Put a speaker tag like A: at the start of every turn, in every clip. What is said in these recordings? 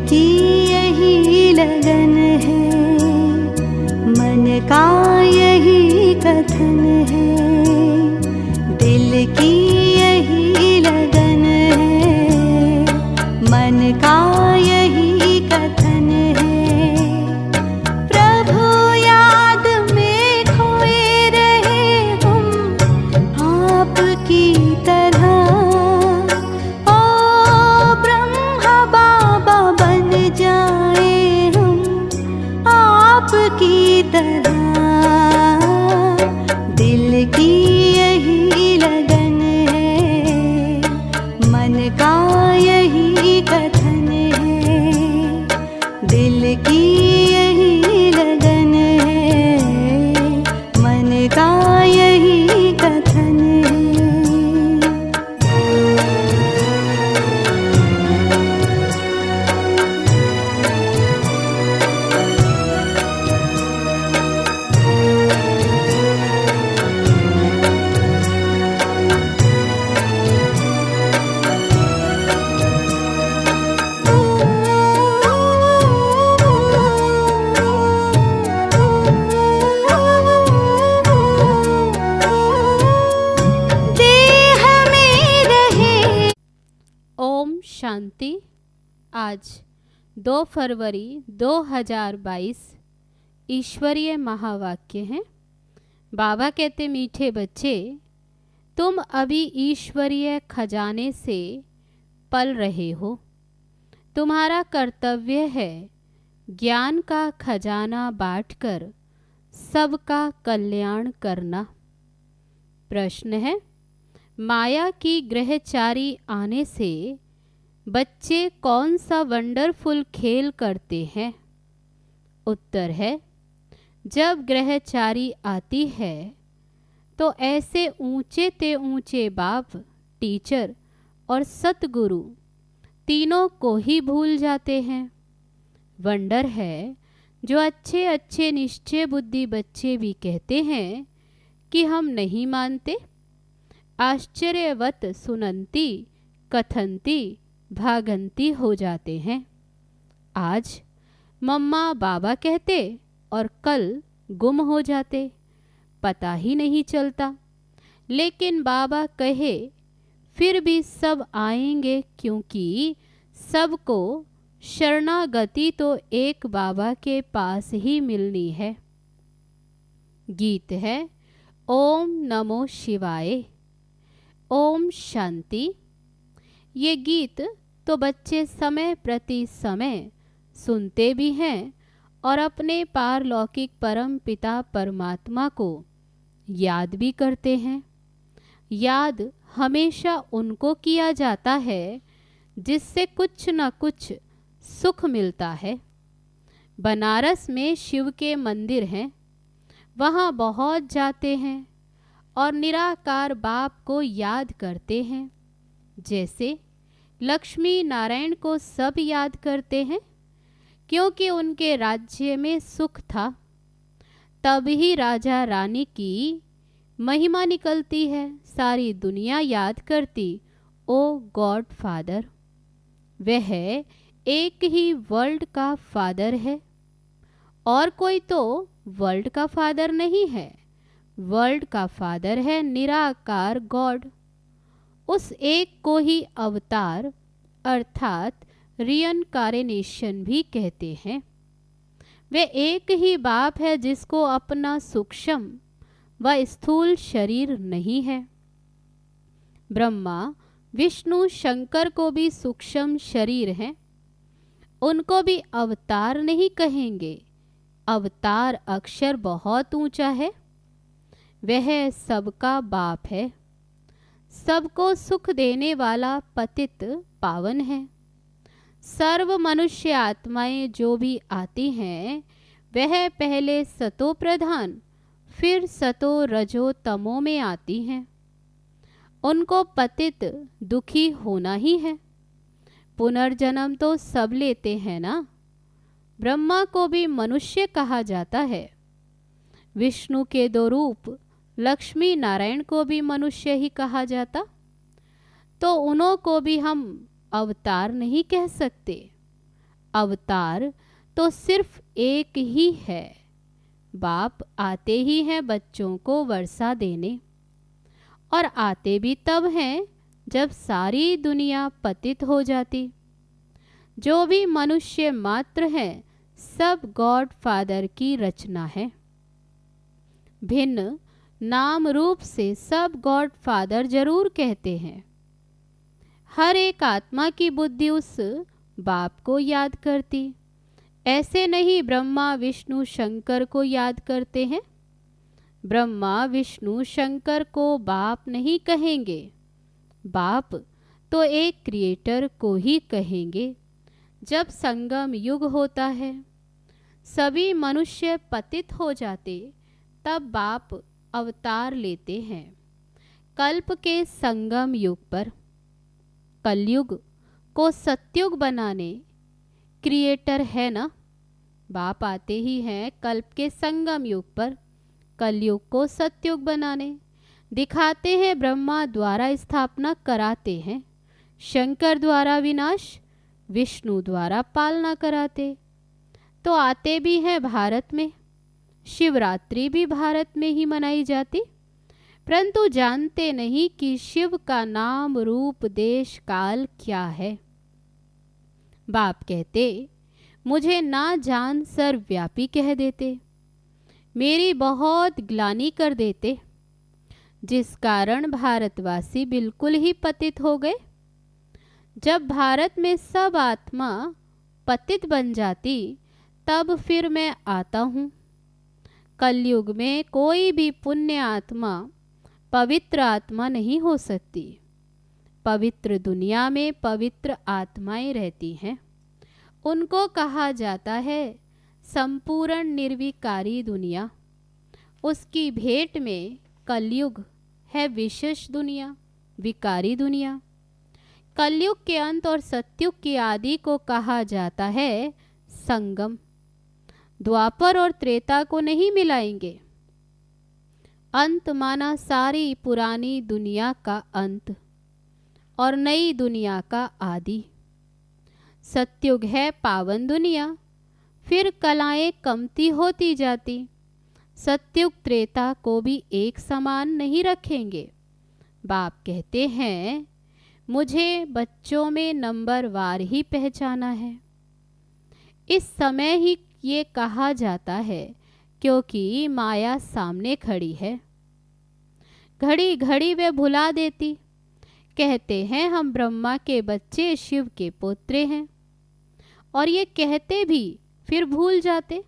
A: की यही लगन है, मन का यही कथन है। दिल की यही लगन है, मन का यही कथन है। प्रभु याद में खोए रहे हम आपकी तरह। ओ ब्रह्मा बाबा बन जाए हम आपकी तरह। दिल की यही लगन है, मन का यही कथन है। दिल की यही लगन है, मन का यही कथन है।
B: ओम शांति। आज 2 फरवरी 2022 ईश्वरीय महावाक्य हैं। बाबा कहते, मीठे बच्चे, तुम अभी ईश्वरीय खजाने से पल रहे हो। तुम्हारा कर्तव्य है ज्ञान का खजाना बांटकर सबका कल्याण करना। प्रश्न है, माया की ग्रहचारी आने से बच्चे कौन सा वंडरफुल खेल करते हैं? उत्तर है, जब ग्रहचारी आती है तो ऐसे ऊंचे ते ऊंचे बाप, टीचर और सतगुरु तीनों को ही भूल जाते हैं। वंडर है जो अच्छे अच्छे निश्चय बुद्धि बच्चे भी कहते हैं कि हम नहीं मानते। आश्चर्यवत सुनंती कथंती भागंती हो जाते हैं। आज मम्मा बाबा कहते और कल गुम हो जाते, पता ही नहीं चलता। लेकिन बाबा कहे फिर भी सब आएंगे, क्योंकि सबको शरणागति तो एक बाबा के पास ही मिलनी है। गीत है ओम नमो शिवाय। ओम शांति। ये गीत तो बच्चे समय प्रति समय सुनते भी हैं और अपने पारलौकिक परम पिता परमात्मा को याद भी करते हैं। याद हमेशा उनको किया जाता है जिससे कुछ न कुछ सुख मिलता है। बनारस में शिव के मंदिर हैं, वहाँ बहुत जाते हैं और निराकार बाप को याद करते हैं। जैसे लक्ष्मी नारायण को सब याद करते हैं, क्योंकि उनके राज्य में सुख था। तब ही राजा रानी की महिमा निकलती है, सारी दुनिया याद करती ओ गॉड फादर। वह एक ही वर्ल्ड का फादर है, और कोई तो वर्ल्ड का फादर नहीं है। वर्ल्ड का फादर है निराकार गॉड। उस एक को ही अवतार अर्थात रियनकार्नेशन भी कहते हैं। वे एक ही बाप है जिसको अपना सूक्ष्म व स्थूल शरीर नहीं है। ब्रह्मा विष्णु शंकर को भी सूक्ष्म शरीर है, उनको भी अवतार नहीं कहेंगे। अवतार अक्षर बहुत ऊंचा है। वह सबका बाप है, सबको सुख देने वाला पतित पावन है। सर्व मनुष्य आत्माएं जो भी आती हैं, वह पहले सतो प्रधान फिर सतो रजो तमो में आती हैं। उनको पतित दुखी होना ही है। पुनर्जन्म तो सब लेते हैं ना। ब्रह्मा को भी मनुष्य कहा जाता है। विष्णु के 2 रूप लक्ष्मी नारायण को भी मनुष्य ही कहा जाता, तो उन्हों को भी हम अवतार नहीं कह सकते। अवतार तो सिर्फ एक ही है। बाप आते ही हैं बच्चों को वर्षा देने, और आते भी तब हैं जब सारी दुनिया पतित हो जाती। जो भी मनुष्य मात्र हैं सब गॉड फादर की रचना है। भिन्न नाम रूप से सब गॉड फादर जरूर कहते हैं। हर एक आत्मा की बुद्धि उस बाप को याद करती। ऐसे नहीं ब्रह्मा विष्णु शंकर को याद करते हैं। ब्रह्मा विष्णु शंकर को बाप नहीं कहेंगे। बाप तो एक क्रिएटर को ही कहेंगे। जब संगम युग होता है, सभी मनुष्य पतित हो जाते, तब बाप अवतार लेते हैं कल्प के संगम युग पर। कलयुग को सत्युग बनाने क्रिएटर है ना, बाप आते ही हैं कल्प के संगम युग पर कलयुग को सत्युग बनाने। दिखाते हैं ब्रह्मा द्वारा स्थापना कराते हैं, शंकर द्वारा विनाश, विष्णु द्वारा पालना कराते। तो आते भी हैं भारत में। शिवरात्रि भी भारत में ही मनाई जाती, परंतु जानते नहीं कि शिव का नाम रूप देश काल क्या है। बाप कहते मुझे ना जान सर्वव्यापी कह देते, मेरी बहुत ग्लानि कर देते, जिस कारण भारतवासी बिल्कुल ही पतित हो गए। जब भारत में सब आत्मा पतित बन जाती, तब फिर मैं आता हूँ। कलयुग में कोई भी पुण्य आत्मा पवित्र आत्मा नहीं हो सकती। पवित्र दुनिया में पवित्र आत्माएं रहती हैं। उनको कहा जाता है संपूर्ण निर्विकारी दुनिया। उसकी भेंट में कलयुग है विशेष दुनिया, विकारी दुनिया। कलयुग के अंत और सत्युग की आदि को कहा जाता है संगम। द्वापर और त्रेता को नहीं मिलाएंगे। अंत माना सारी पुरानी दुनिया का अंत और नई दुनिया का आदि। सत्युग है पावन दुनिया, फिर कलाएं कमती होती जाती। सत्युग त्रेता को भी एक समान नहीं रखेंगे। बाप कहते हैं मुझे बच्चों में नंबर वार ही पहचाना है। इस समय ही ये कहा जाता है क्योंकि माया सामने खड़ी है। घड़ी घड़ी वे भुला देती। कहते हैं हम ब्रह्मा के बच्चे शिव के पोत्रे हैं, और ये कहते भी फिर भूल जाते।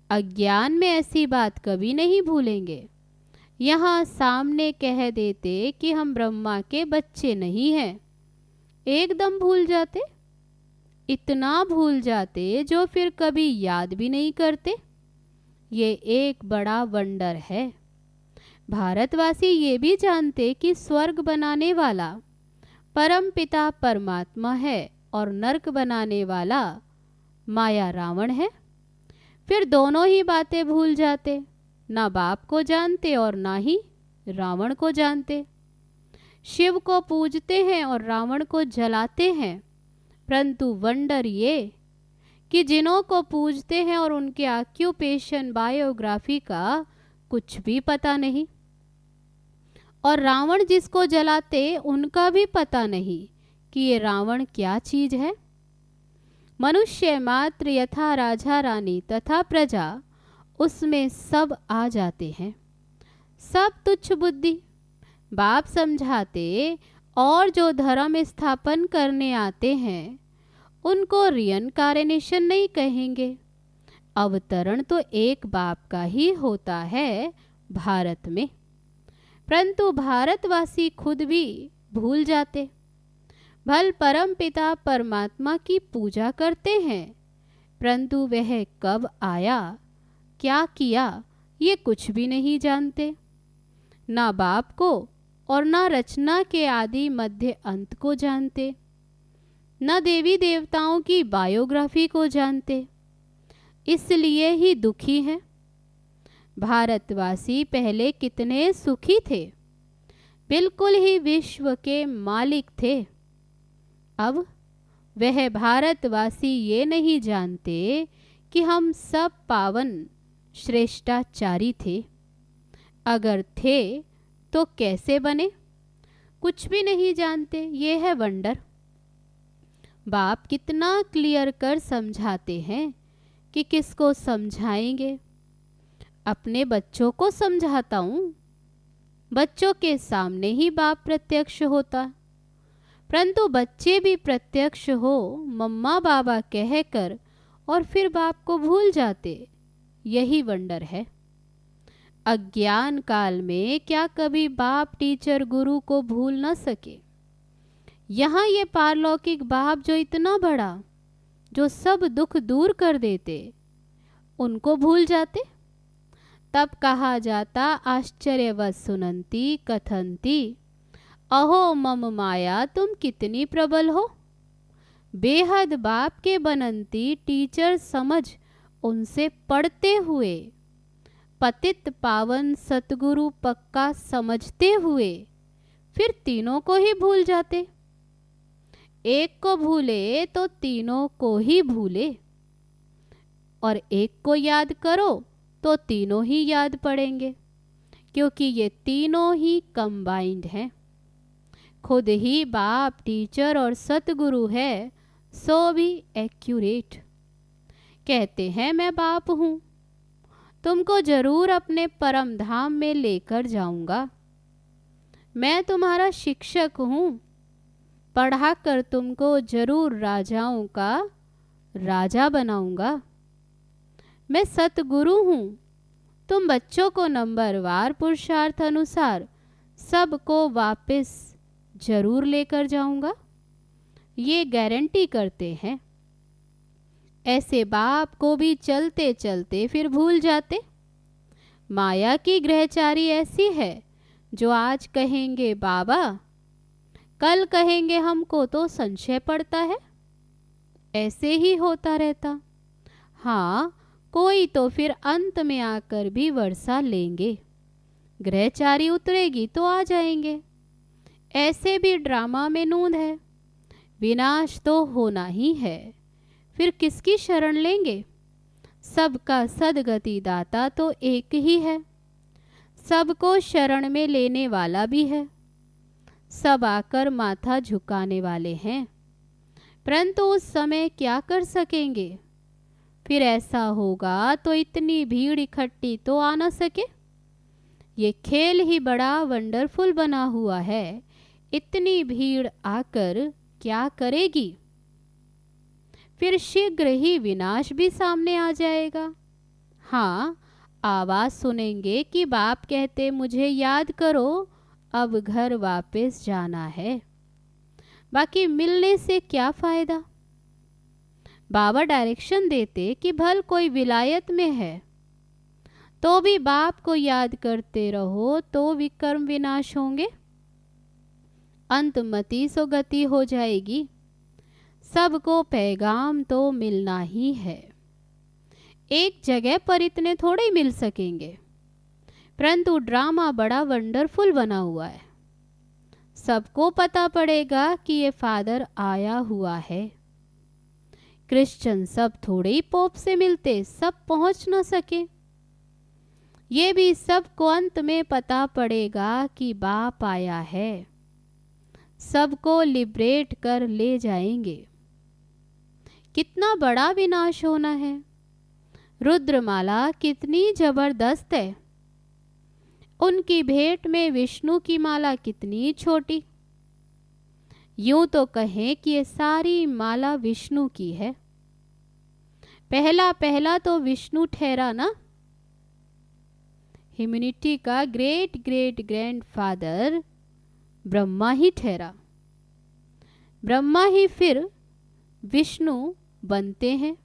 B: अज्ञान में ऐसी बात कभी नहीं भूलेंगे। यहाँ सामने कह देते कि हम ब्रह्मा के बच्चे नहीं हैं, एकदम भूल जाते। इतना भूल जाते जो फिर कभी याद भी नहीं करते। ये एक बड़ा वंडर है। भारतवासी ये भी जानते कि स्वर्ग बनाने वाला परम पिता परमात्मा है और नरक बनाने वाला माया रावण है। फिर दोनों ही बातें भूल जाते। ना बाप को जानते और ना ही रावण को जानते। शिव को पूजते हैं और रावण को जलाते हैं, परंतु वंडर ये कि जिन्हों को पूजते हैं और उनके ऑक्यूपेशन बायोग्राफी का कुछ भी पता नहीं, और रावण जिसको जलाते उनका भी पता नहीं कि ये रावण क्या चीज है। मनुष्य मात्र यथा राजा रानी तथा प्रजा, उसमें सब आ जाते हैं। सब तुच्छ बुद्धि। बाप समझाते और जो धर्म स्थापन करने आते हैं उनको रियनकार्नेशन नहीं कहेंगे। अवतरण तो एक बाप का ही होता है भारत में, परंतु भारतवासी खुद भी भूल जाते। भल परम पिता परमात्मा की पूजा करते हैं, परंतु वह कब आया, क्या किया, ये कुछ भी नहीं जानते। ना बाप को और ना रचना के आदि मध्य अंत को जानते, न देवी देवताओं की बायोग्राफी को जानते। इसलिए ही दुखी हैं। भारतवासी पहले कितने सुखी थे, बिल्कुल ही विश्व के मालिक थे। अब वह भारतवासी ये नहीं जानते कि हम सब पावन श्रेष्ठाचारी थे। अगर थे तो कैसे बने, कुछ भी नहीं जानते। ये है वंडर। बाप कितना क्लियर कर समझाते हैं कि किसको समझाएंगे। अपने बच्चों को समझाता हूँ। बच्चों के सामने ही बाप प्रत्यक्ष होता, परंतु बच्चे भी प्रत्यक्ष हो मम्मा बाबा कहकर और फिर बाप को भूल जाते। यही वंडर है। अज्ञान काल में क्या कभी बाप टीचर गुरु को भूल न सके। यहाँ ये पारलौकिक बाप जो इतना बड़ा, जो सब दुख दूर कर देते, उनको भूल जाते। तब कहा जाता आश्चर्यवत सुनंती कथंती, अहो मम माया तुम कितनी प्रबल हो। बेहद बाप के बनंती टीचर समझ उनसे पढ़ते हुए, पतित पावन सतगुरु पक्का समझते हुए फिर तीनों को ही भूल जाते। एक को भूले तो तीनों को ही भूले, और एक को याद करो तो तीनों ही याद पड़ेंगे, क्योंकि ये तीनों ही कंबाइंड हैं। खुद ही बाप टीचर और सतगुरु है, सो भी एक्यूरेट। कहते हैं मैं बाप हूँ, तुमको जरूर अपने परम धाम में लेकर जाऊंगा। मैं तुम्हारा शिक्षक हूँ, पढ़ाकर तुमको जरूर राजाओं का राजा बनाऊंगा। मैं सतगुरु हूँ, तुम बच्चों को नंबरवार पुरुषार्थ अनुसार सबको वापस जरूर लेकर जाऊंगा। ये गारंटी करते हैं। ऐसे बाप को भी चलते चलते फिर भूल जाते। माया की ग्रहचारी ऐसी है जो आज कहेंगे बाबा, कल कहेंगे हमको तो संशय पड़ता है। ऐसे ही होता रहता। हाँ, कोई तो फिर अंत में आकर भी वर्षा लेंगे। ग्रहचारी उतरेगी तो आ जाएंगे। ऐसे भी ड्रामा में नूंद है। विनाश तो होना ही है, फिर किसकी शरण लेंगे। सबका सदगति दाता तो एक ही है, सबको शरण में लेने वाला भी है। सब आकर माथा झुकाने वाले हैं, परंतु उस समय क्या कर सकेंगे। फिर ऐसा होगा तो इतनी भीड़ इकट्ठी तो आ न सके। ये खेल ही बड़ा वंडरफुल बना हुआ है। इतनी भीड़ आकर क्या करेगी। फिर शीघ्र ही विनाश भी सामने आ जाएगा। हाँ, आवाज़ सुनेंगे कि बाप कहते मुझे याद करो, अब घर वापस जाना है। बाकी मिलने से क्या फ़ायदा। बाबा डायरेक्शन देते कि भल कोई विलायत में है तो भी बाप को याद करते रहो तो विकर्म विनाश होंगे। अंतमति सो गति हो जाएगी। सबको पैगाम तो मिलना ही है। एक जगह पर इतने थोड़े ही मिल सकेंगे, परंतु ड्रामा बड़ा वंडरफुल बना हुआ है। सबको पता पड़ेगा कि ये फादर आया हुआ है। क्रिश्चियन सब थोड़े ही पोप से मिलते, सब पहुंच न सके। ये भी सबको अंत में पता पड़ेगा कि बाप आया है। सबको लिबरेट कर ले जाएंगे। कितना बड़ा विनाश होना है। रुद्रमाला कितनी जबरदस्त है। उनकी भेंट में विष्णु की माला कितनी छोटी। यूं तो कहें कि ये सारी माला विष्णु की है। पहला पहला तो विष्णु ठहरा ना। ह्यूमैनिटी का great great grand father Brahma ही ठहरा। ब्रह्मा ही फिर विष्णु बनते हैं।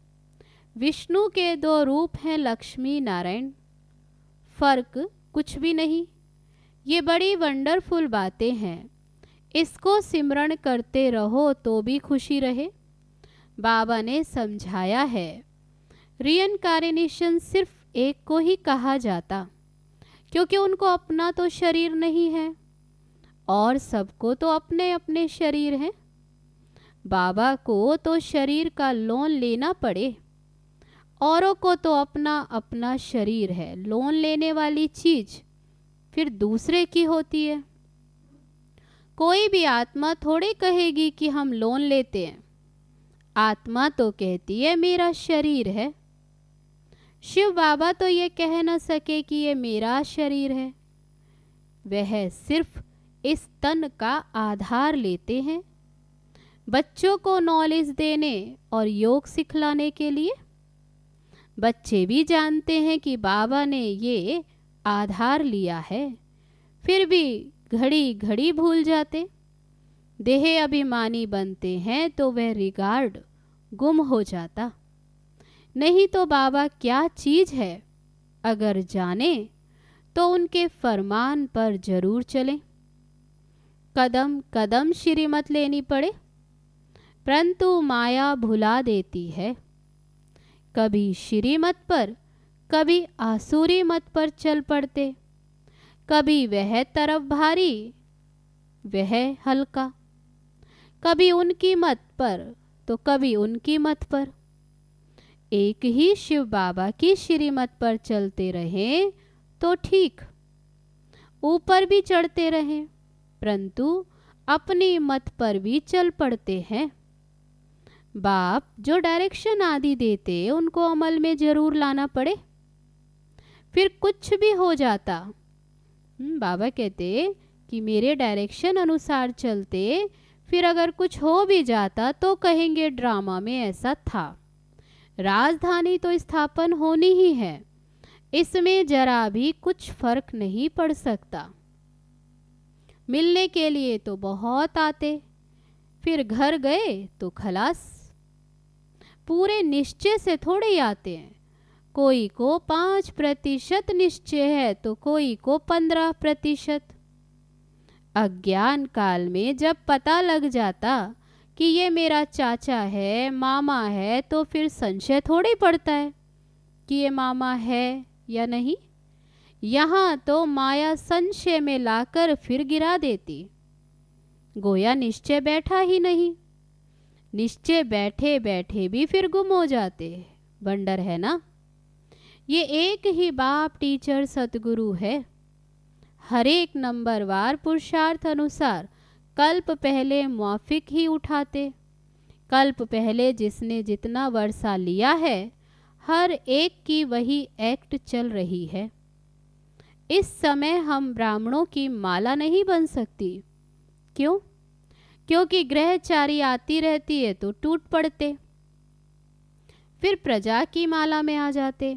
B: विष्णु के दो रूप हैं, लक्ष्मी नारायण। फर्क कुछ भी नहीं। ये बड़ी वंडरफुल बातें हैं। इसको सिमरण करते रहो तो भी खुशी रहे। बाबा ने समझाया है, रियनकार्नेशन सिर्फ एक को ही कहा जाता, क्योंकि उनको अपना तो शरीर नहीं है और सबको तो अपने अपने शरीर हैं। बाबा को तो शरीर का लोन लेना पड़े, औरों को तो अपना अपना शरीर है। लोन लेने वाली चीज फिर दूसरे की होती है। कोई भी आत्मा थोड़ी कहेगी कि हम लोन लेते हैं। आत्मा तो कहती है मेरा शरीर है। शिव बाबा तो ये कह न सके कि ये मेरा शरीर है। वह सिर्फ इस तन का आधार लेते हैं, बच्चों को नॉलेज देने और योग सिखलाने के लिए। बच्चे भी जानते हैं कि बाबा ने ये आधार लिया है, फिर भी घड़ी घड़ी भूल जाते। देह अभिमानी बनते हैं तो वह रिगार्ड गुम हो जाता। नहीं तो बाबा क्या चीज है अगर जाने तो उनके फरमान पर जरूर चलें। कदम कदम श्रीमत लेनी पड़े, परंतु माया भुला देती है। कभी श्रीमत पर, कभी आसुरी मत पर चल पड़ते। कभी वह तरफ भारी, वह हल्का। कभी उनकी मत पर तो कभी उनकी मत पर। एक ही शिव बाबा की श्रीमत पर चलते रहें तो ठीक, ऊपर भी चढ़ते रहें, परंतु अपनी मत पर भी चल पड़ते हैं। बाप जो डायरेक्शन आदि देते उनको अमल में जरूर लाना पड़े, फिर कुछ भी हो जाता। बाबा कहते कि मेरे डायरेक्शन अनुसार चलते, फिर अगर कुछ हो भी जाता तो कहेंगे ड्रामा में ऐसा था। राजधानी तो स्थापन होनी ही है, इसमें जरा भी कुछ फर्क नहीं पड़ सकता। मिलने के लिए तो बहुत आते, फिर घर गए तो खलास। पूरे निश्चय से थोड़े ही आते हैं। कोई को 5% निश्चय है तो कोई को 15%। अज्ञान काल में जब पता लग जाता कि ये मेरा चाचा है, मामा है, तो फिर संशय थोड़ी पड़ता है कि ये मामा है या नहीं। यहाँ तो माया संशय में लाकर फिर गिरा देती। गोया निश्चय बैठा ही नहीं। निश्चय बैठे बैठे भी फिर गुम हो जाते। वंडर है ना। ये एक ही बाप टीचर सतगुरु है। हर एक नंबरवार पुरुषार्थ अनुसार कल्प पहले मुआफिक ही उठाते। कल्प पहले जिसने जितना वर्षा लिया है, हर एक की वही एक्ट चल रही है। इस समय हम ब्राह्मणों की माला नहीं बन सकती। क्यों? क्योंकि ग्रहचारी आती रहती है तो टूट पड़ते, फिर प्रजा की माला में आ जाते।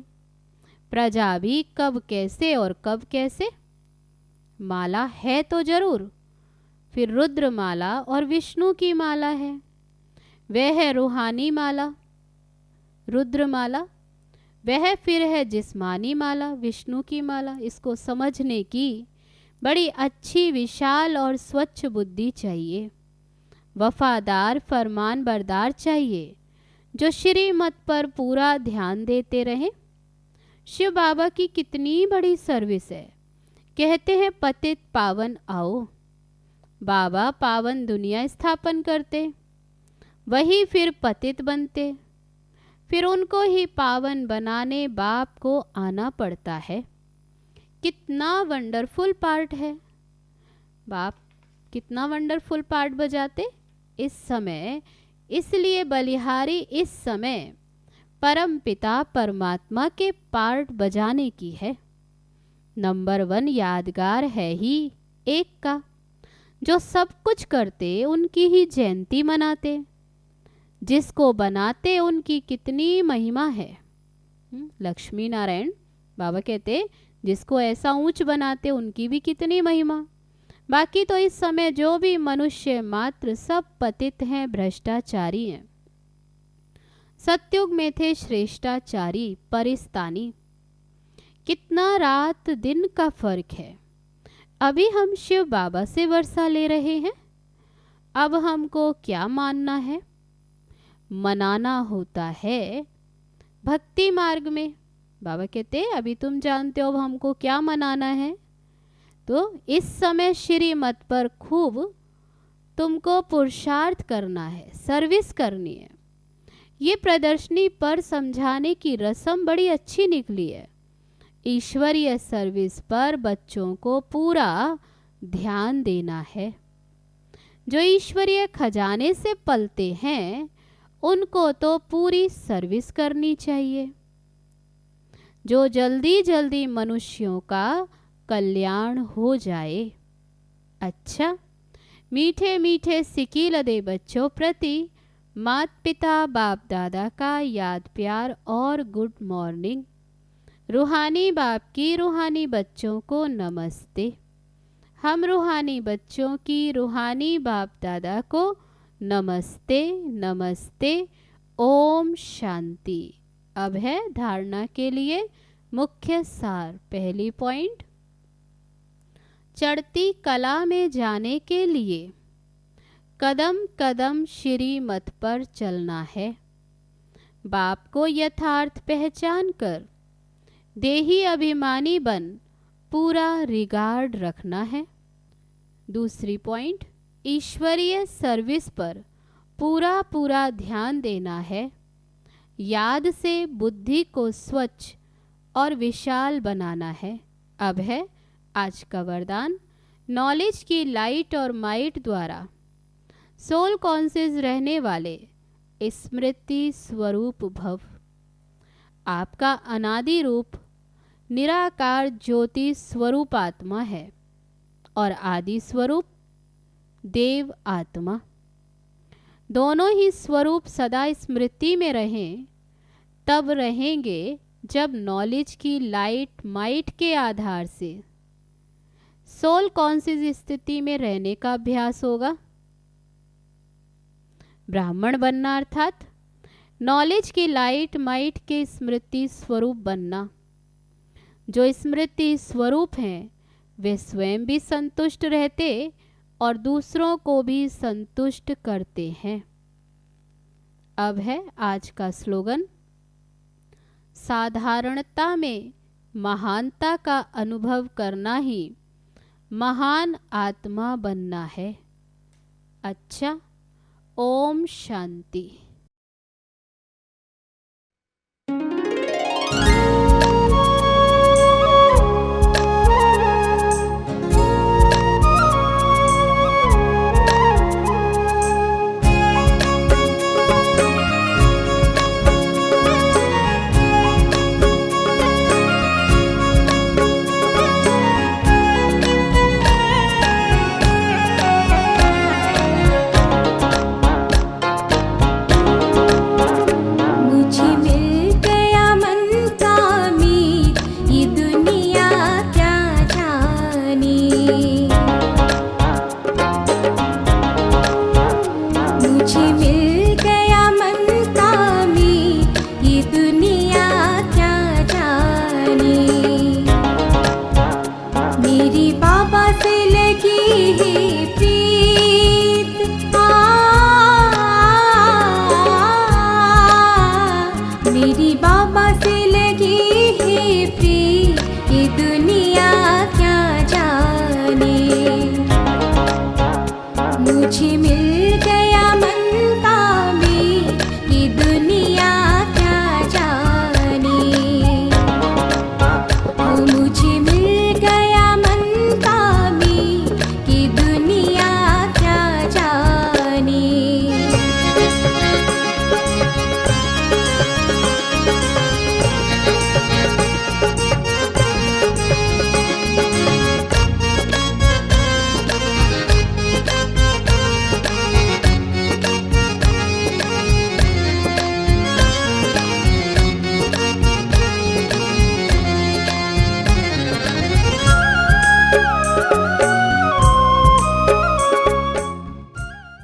B: प्रजा भी कब कैसे और कब कैसे। माला है तो जरूर, फिर रुद्र माला और विष्णु की माला है। वह है रूहानी माला रुद्र माला, वह फिर है जिस्मानी माला विष्णु की माला। इसको समझने की बड़ी अच्छी विशाल और स्वच्छ बुद्धि चाहिए। वफादार फरमान बरदार चाहिए, जो श्रीमत पर पूरा ध्यान देते रहें। शिव बाबा की कितनी बड़ी सर्विस है। कहते हैं पतित पावन आओ। बाबा पावन दुनिया स्थापन करते, वही फिर पतित बनते, फिर उनको ही पावन बनाने बाप को आना पड़ता है। कितना वंडरफुल पार्ट है। बाप कितना वंडरफुल पार्ट बजाते इस समय। इसलिए बलिहारी इस समय परम पिता परमात्मा के पार्ट बजाने की है। नंबर 1 यादगार है ही एक का, जो सब कुछ करते उनकी ही जयंती मनाते। जिसको बनाते उनकी कितनी महिमा है। लक्ष्मी नारायण बाबा कहते जिसको ऐसा ऊंच बनाते उनकी भी कितनी महिमा। बाकी तो इस समय जो भी मनुष्य मात्र सब पतित हैं, भ्रष्टाचारी हैं। सतयुग में थे श्रेष्ठाचारी परिस्तानी। कितना रात दिन का फर्क है। अभी हम शिव बाबा से वर्षा ले रहे हैं। अब हमको क्या मानना है? मनाना होता है भक्ति मार्ग में। बाबा कहते अभी तुम जानते हो अब हमको क्या मनाना है। तो इस समय श्रीमत पर खूब तुमको पुरुषार्थ करना है, सर्विस करनी है। ये प्रदर्शनी पर समझाने की रस्म बड़ी अच्छी निकली है। ईश्वरीय सर्विस पर बच्चों को पूरा ध्यान देना है। जो ईश्वरीय खजाने से पलते हैं उनको तो पूरी सर्विस करनी चाहिए। जो जल्दी जल्दी मनुष्यों का कल्याण हो जाए। अच्छा, मीठे मीठे सिकीलदे बच्चों प्रति माता पिता बाप दादा का याद प्यार और गुड मॉर्निंग। रूहानी बाप की रूहानी बच्चों को नमस्ते। हम रूहानी बच्चों की रूहानी बाप दादा को नमस्ते नमस्ते। ओम शांति। अब है धारणा के लिए मुख्य सार। पहली पॉइंट, चढ़ती कला में जाने के लिए कदम कदम श्रीमत पर चलना है। बाप को यथार्थ पहचान कर देही अभिमानी बन पूरा रिगार्ड रखना है। दूसरी पॉइंट, ईश्वरीय सर्विस पर पूरा पूरा ध्यान देना है। याद से बुद्धि को स्वच्छ और विशाल बनाना है। अब है आज का वरदान, नॉलेज की लाइट और माइट द्वारा सोल कॉन्शियस रहने वाले स्मृति स्वरूप भव। आपका अनादि रूप निराकार ज्योति स्वरूप आत्मा है और आदि स्वरूप देव आत्मा। दोनों ही स्वरूप सदा स्मृति में रहें, तब रहेंगे जब नॉलेज की लाइट माइट के आधार से सोल कॉन्शियस स्थिति में रहने का अभ्यास होगा। ब्राह्मण बनना अर्थात नॉलेज की लाइट माइट के स्मृति स्वरूप बनना। जो स्मृति स्वरूप हैं वे स्वयं भी संतुष्ट रहते और दूसरों को भी संतुष्ट करते हैं। अब है आज का स्लोगन, साधारणता में महानता का अनुभव करना ही महान आत्मा बनना है। अच्छा, ओम शांति।
C: मेरी बाबा से लगी